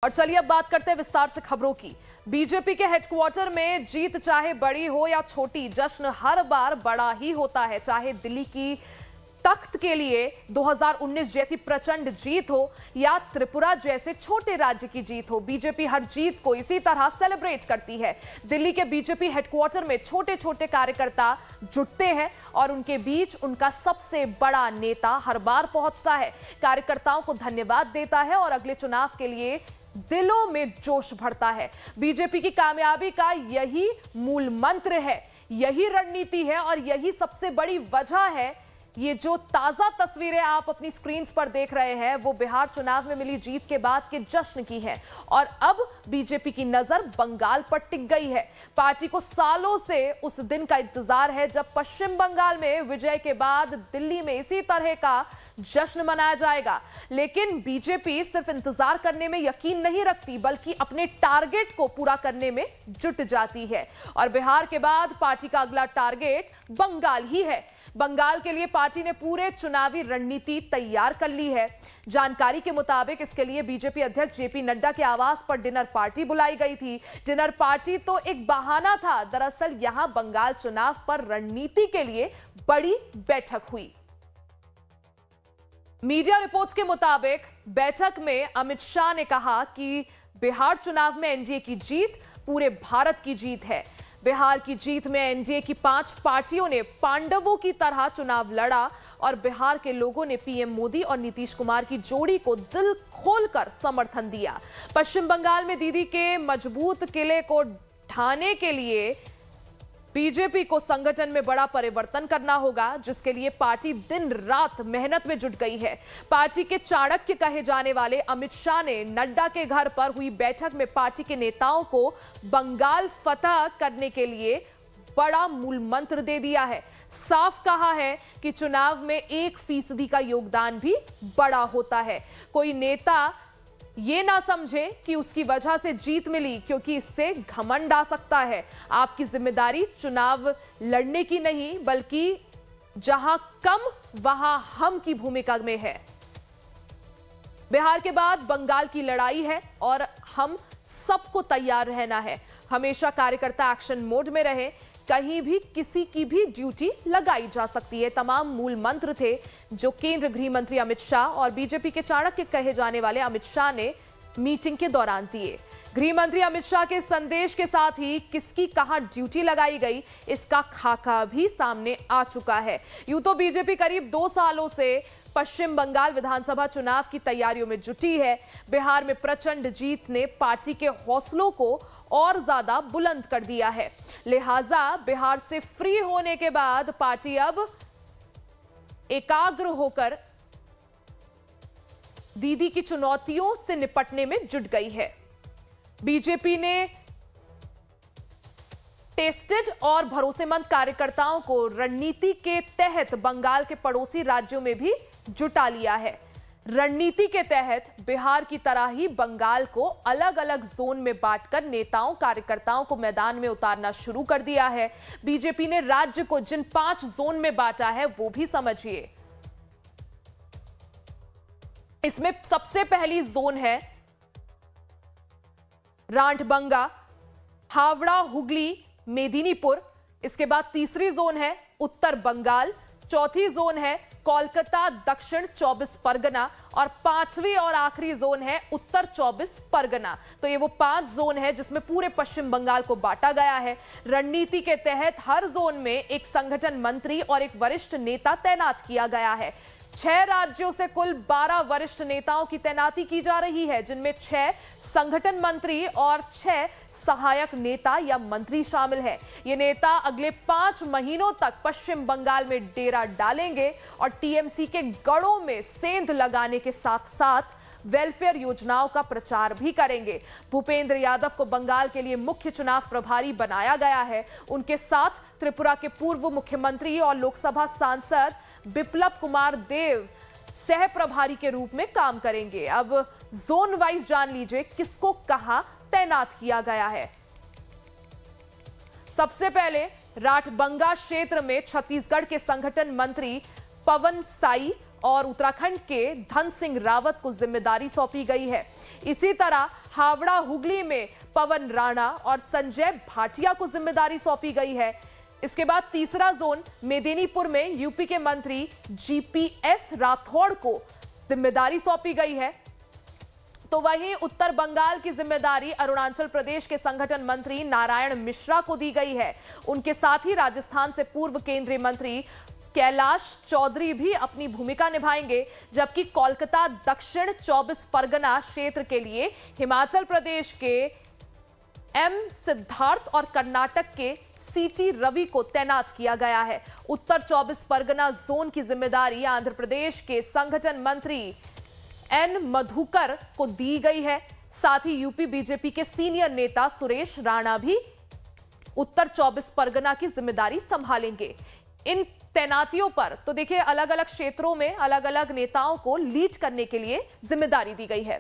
और चलिए अब बात करते हैं विस्तार से खबरों की। बीजेपी के हेडक्वार्टर में जीत चाहे बड़ी हो या छोटी, जश्न हर बार बड़ा ही होता है। चाहे दिल्ली की तख्त के लिए 2019 जैसी प्रचंड जीत हो या त्रिपुरा जैसे छोटे राज्य की जीत हो, बीजेपी हर जीत को इसी तरह सेलिब्रेट करती है। दिल्ली के बीजेपी हेडक्वार्टर में छोटे छोटे कार्यकर्ता जुटते हैं और उनके बीच उनका सबसे बड़ा नेता हर बार पहुंचता है, कार्यकर्ताओं को धन्यवाद देता है और अगले चुनाव के लिए दिलों में जोश भरता है। बीजेपी की कामयाबी का यही मूल मंत्र है, यही रणनीति है और यही सबसे बड़ी वजह है। ये जो ताजा तस्वीरें आप अपनी स्क्रीन्स पर देख रहे हैं वो बिहार चुनाव में मिली जीत के बाद के जश्न की है और अब बीजेपी की नजर बंगाल पर टिक गई है। पार्टी को सालों से उस दिन का इंतजार है जब पश्चिम बंगाल में विजय के बाद दिल्ली में इसी तरह का जश्न मनाया जाएगा। लेकिन बीजेपी सिर्फ इंतजार करने में यकीन नहीं रखती बल्कि अपने टारगेट को पूरा करने में जुट जाती है और बिहार के बाद पार्टी का अगला टारगेट बंगाल ही है। बंगाल के लिए पार्टी ने पूरे चुनावी रणनीति तैयार कर ली है। जानकारी के मुताबिक इसके लिए बीजेपी अध्यक्ष जेपी नड्डा के आवास पर डिनर पार्टी बुलाई गई थी। डिनर पार्टी तो एक बहाना था, दरअसल यहां बंगाल चुनाव पर रणनीति के लिए बड़ी बैठक हुई। मीडिया रिपोर्ट्स के मुताबिक बैठक में अमित शाह ने कहा कि बिहार चुनाव में एनडीए की जीत पूरे भारत की जीत है। बिहार की जीत में एनडीए की 5 पार्टियों ने पांडवों की तरह चुनाव लड़ा और बिहार के लोगों ने पीएम मोदी और नीतीश कुमार की जोड़ी को दिल खोलकर समर्थन दिया। पश्चिम बंगाल में दीदी के मजबूत किले को ढाने के लिए बीजेपी को संगठन में बड़ा परिवर्तन करना होगा, जिसके लिए पार्टी दिन रात मेहनत में जुट गई है। पार्टी के चाणक्य कहे जाने वाले अमित शाह ने नड्डा के घर पर हुई बैठक में पार्टी के नेताओं को बंगाल फतह करने के लिए बड़ा मूल मंत्र दे दिया है। साफ कहा है कि चुनाव में 1% का योगदान भी बड़ा होता है। कोई नेता ये ना समझे कि उसकी वजह से जीत मिली, क्योंकि इससे घमंड आ सकता है। आपकी जिम्मेदारी चुनाव लड़ने की नहीं बल्कि जहां कम वहां हम की भूमिका में है। बिहार के बाद बंगाल की लड़ाई है और हम सबको तैयार रहना है। हमेशा कार्यकर्ता एक्शन मोड में रहे, कहीं भी किसी की भी ड्यूटी लगाई जा सकती है। तमाम मूल मंत्र थे जो केंद्रीय गृह मंत्री अमित शाह और बीजेपी के चाणक्य कहे जाने वाले अमित शाह ने मीटिंग के दौरान दिए। गृह मंत्री अमित शाह के संदेश के साथ ही किसकी कहां ड्यूटी लगाई गई इसका खाका भी सामने आ चुका है। यूं तो बीजेपी करीब 2 सालों से पश्चिम बंगाल विधानसभा चुनाव की तैयारियों में जुटी है। बिहार में प्रचंड जीत ने पार्टी के हौसलों को और ज्यादा बुलंद कर दिया है। लिहाजा बिहार से फ्री होने के बाद पार्टी अब एकाग्र होकर दीदी की चुनौतियों से निपटने में जुट गई है। बीजेपी ने टेस्टेड और भरोसेमंद कार्यकर्ताओं को रणनीति के तहत बंगाल के पड़ोसी राज्यों में भी जुटा लिया है। रणनीति के तहत बिहार की तरह ही बंगाल को अलग अलग जोन में बांटकर नेताओं कार्यकर्ताओं को मैदान में उतारना शुरू कर दिया है। बीजेपी ने राज्य को जिन 5 जोन में बांटा है वो भी समझिए। इसमें सबसे पहली जोन है रांठबंगा, हावड़ा, हुगली, मेदिनीपुर। इसके बाद तीसरी जोन है उत्तर बंगाल, चौथी जोन है कोलकाता, दक्षिण 24 परगना और 5वीं और आखिरी जोन है उत्तर 24 परगना। तो ये वो 5 जोन है जिसमें पूरे पश्चिम बंगाल को बांटा गया है। रणनीति के तहत हर जोन में एक संगठन मंत्री और एक वरिष्ठ नेता तैनात किया गया है। 6 राज्यों से कुल 12 वरिष्ठ नेताओं की तैनाती की जा रही है, जिनमें 6 संगठन मंत्री और 6 सहायक नेता या मंत्री शामिल हैं। ये नेता अगले 5 महीनों तक पश्चिम बंगाल में डेरा डालेंगे और टीएमसी के गढ़ों में सेंध लगाने के साथ साथ वेलफेयर योजनाओं का प्रचार भी करेंगे। भूपेंद्र यादव को बंगाल के लिए मुख्य चुनाव प्रभारी बनाया गया है। उनके साथ त्रिपुरा के पूर्व मुख्यमंत्री और लोकसभा सांसद बिप्लब कुमार देव सह प्रभारी के रूप में काम करेंगे। अब जोन वाइज जान लीजिए किसको कहां तैनात किया गया है। सबसे पहले राठबंगा क्षेत्र में छत्तीसगढ़ के संगठन मंत्री पवन साई और उत्तराखंड के धन सिंह रावत को जिम्मेदारी सौंपी गई है। इसी तरह हावड़ा हुगली में पवन राणा और संजय भाटिया को जिम्मेदारी सौंपी गई है। इसके बाद तीसरा जोन मेदिनीपुर में यूपी के मंत्री जीपीएस राठौड़ को जिम्मेदारी सौंपी गई है। तो वहीं उत्तर बंगाल की जिम्मेदारी अरुणाचल प्रदेश के संगठन मंत्री नारायण मिश्रा को दी गई है। उनके साथ ही राजस्थान से पूर्व केंद्रीय मंत्री कैलाश चौधरी भी अपनी भूमिका निभाएंगे, जबकि कोलकाता दक्षिण 24 परगना क्षेत्र के लिए हिमाचल प्रदेश के एम सिद्धार्थ और कर्नाटक के सीटी रवि को तैनात किया गया है। उत्तर 24 परगना जोन की जिम्मेदारी आंध्र प्रदेश के संगठन मंत्री एन मधुकर को दी गई है। साथ ही यूपी बीजेपी के सीनियर नेता सुरेश राणा भी उत्तर 24 परगना की जिम्मेदारी संभालेंगे। इन तैनातियों पर तो देखिए अलग अलग क्षेत्रों में अलग अलग नेताओं को लीड करने के लिए जिम्मेदारी दी गई है।